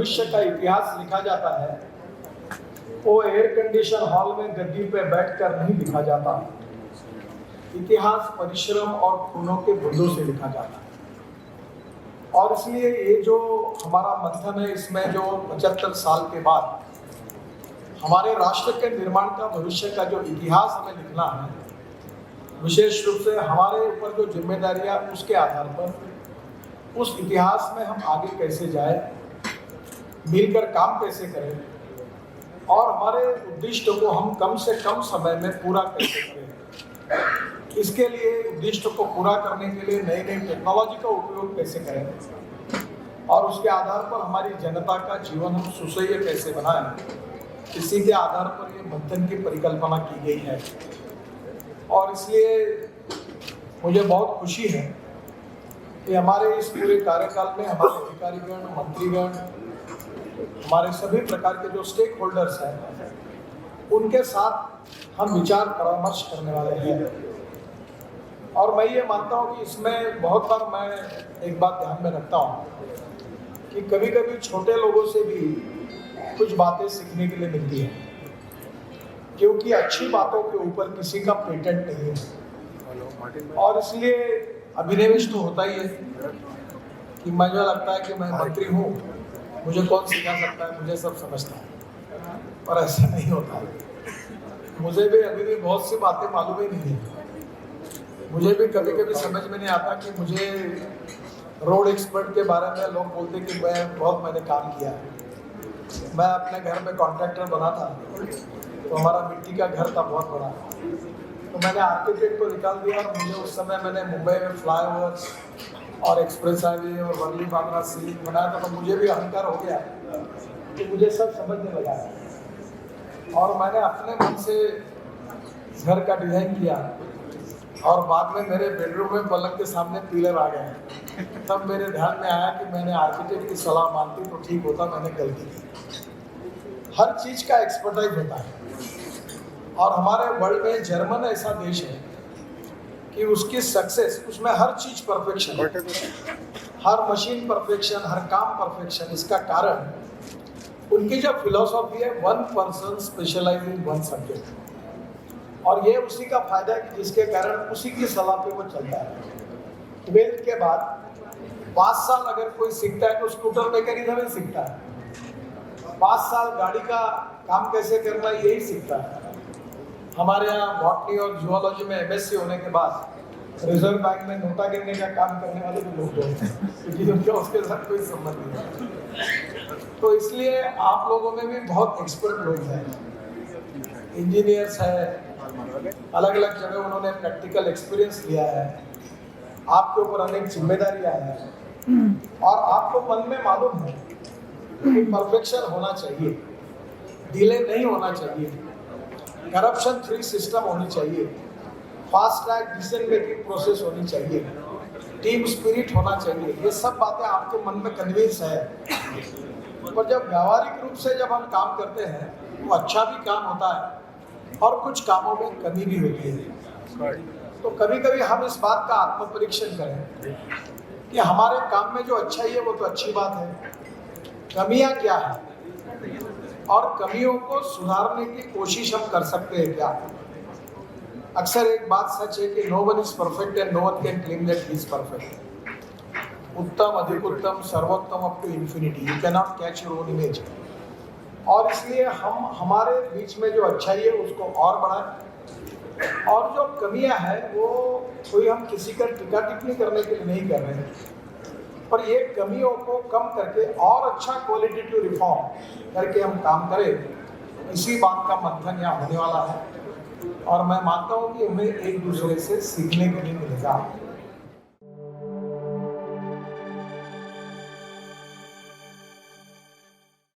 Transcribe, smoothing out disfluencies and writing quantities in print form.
भविष्य का इतिहास लिखा जाता है वो एयर कंडीशन हॉल में गद्दी पे बैठकर नहीं लिखा जाता। इतिहास परिश्रम और खूनों के बूंदों से लिखा जाता है। और इसलिए ये जो हमारा मंथन है, इसमें जो 75 साल के बाद हमारे राष्ट्र के निर्माण का, भविष्य का जो इतिहास हमें लिखना है, विशेष रूप से हमारे ऊपर जो जिम्मेदारियां, उसके आधार पर उस इतिहास में हम आगे कैसे जाए, मिलकर काम कैसे करें और हमारे उद्दिष्ट को हम कम से कम समय में पूरा कैसे करें। इसके लिए उद्दिष्ट को पूरा करने के लिए नई नई टेक्नोलॉजी का उपयोग कैसे करें और उसके आधार पर हमारी जनता का जीवन हम सुसह्य कैसे बनाएं, इसी के आधार पर ये मंथन की परिकल्पना की गई है। और इसलिए मुझे बहुत खुशी है कि हमारे इस पूरे कार्यकाल में हमारे अधिकारीगण, मंत्रीगण, हमारे सभी प्रकार के जो स्टेक होल्डर्स हैं, उनके साथ हम विचार परामर्श करने वाले हैं। और मैं ये मानता हूँ कि इसमें बहुत बार मैं एक बात ध्यान में रखता हूँ कि कभी कभी छोटे लोगों से भी कुछ बातें सीखने के लिए मिलती है, क्योंकि अच्छी बातों के ऊपर किसी का पेटेंट नहीं है। और इसलिए अभिनिवेश तो होता ही है कि मुझे लगता है कि मैं मंत्री हूँ, मुझे कौन सिखा सकता है, मुझे सब समझता है, पर ऐसा नहीं होता है। मुझे भी अभी भी बहुत सी बातें मालूम ही नहीं है। मुझे भी कभी कभी समझ में नहीं आता कि मुझे रोड एक्सपर्ट के बारे में लोग बोलते कि मैंने काम किया है। मैं अपने घर में कॉन्ट्रैक्टर बना था, तो हमारा मिट्टी का घर था बहुत बड़ा, तो मैंने आर्किटेक्ट को निकाल दिया और मुझे उस समय मैंने मुंबई में फ्लाईओवर्स और एक्सप्रेस हाईवे और वर्ली बांद्रा सीलिंग बनाया था, तो मुझे भी अहंकार हो गया कि मुझे सब समझने लगा। और मैंने अपने मन से घर का डिज़ाइन किया और बाद में मेरे बेडरूम में पलंग के सामने पिलर आ गए। तब मेरे ध्यान में आया कि मैंने आर्किटेक्ट की सलाह मानती तो ठीक होता, मैंने गलती की। हर चीज़ का एक्सपर्टाइज होता है और हमारे वर्ल्ड में जर्मन ऐसा देश है कि उसकी सक्सेस, उसमें हर चीज़ परफेक्शन है, हर मशीन परफेक्शन, हर काम परफेक्शन। इसका कारण उनकी जो फिलॉसफी है, one person specialize in one subject, और ये उसी का फायदा है कि जिसके कारण उसी की सलाह पे वो चलता है। 12th के बाद 5 साल अगर कोई सीखता है तो स्कूटर मैकेनिज्म ही सीखता है। 5 साल गाड़ी का काम कैसे करना है यही सीखता है। हमारे यहाँ बॉटनी और जूलॉजी में MSc होने के बाद रिजर्व बैंक में नोटा गिनने का काम करने वाले भी लोग होते हैं, क्योंकि उनका उसके साथ कोई संबंध नहीं है। तो इसलिए आप लोगों में भी बहुत एक्सपर्ट लोग हैं, इंजीनियर्स हैं, अलग अलग जगह उन्होंने प्रैक्टिकल एक्सपीरियंस लिया है, आपके ऊपर अनेक जिम्मेदारियां हैं और आपको मन में मालूम है कि परफेक्शन होना चाहिए, डिले नहीं होना चाहिए, करप्शन फ्री सिस्टम होनी चाहिए, fast track decision making process होनी चाहिए, टीम स्पिरिट होना चाहिए। ये सब बातें आपके मन में कन्विंस है, पर जब व्यावहारिक रूप से जब हम काम करते हैं तो अच्छा भी काम होता है और कुछ कामों में कमी भी होती है। तो कभी कभी हम इस बात का आत्म परीक्षण करें कि हमारे काम में जो अच्छाई है वो तो अच्छी बात है, कमियां क्या है और कमियों को सुधारने की कोशिश हम कर सकते हैं क्या। अक्सर एक बात सच है कि no one is perfect and no one can claim that he is perfect. उत्तम, अधिक उत्तम, सर्वोत्तम up to infinity, you cannot catch your own image. और इसलिए हम हमारे बीच में जो अच्छाई है उसको और बढ़ाएं, और जो कमियां हैं वो कोई हम किसी का टीका टिप्पणी करने के लिए नहीं कर रहे हैं, पर ये कमियों को कम करके और अच्छा क्वालिटेटिव रिफॉर्म करके हम काम करें। इसी बात का मंथन यहाँ होने वाला है और मैं मानता हूँ कि हमें एक दूसरे से सीखने के लिए मिलेगा।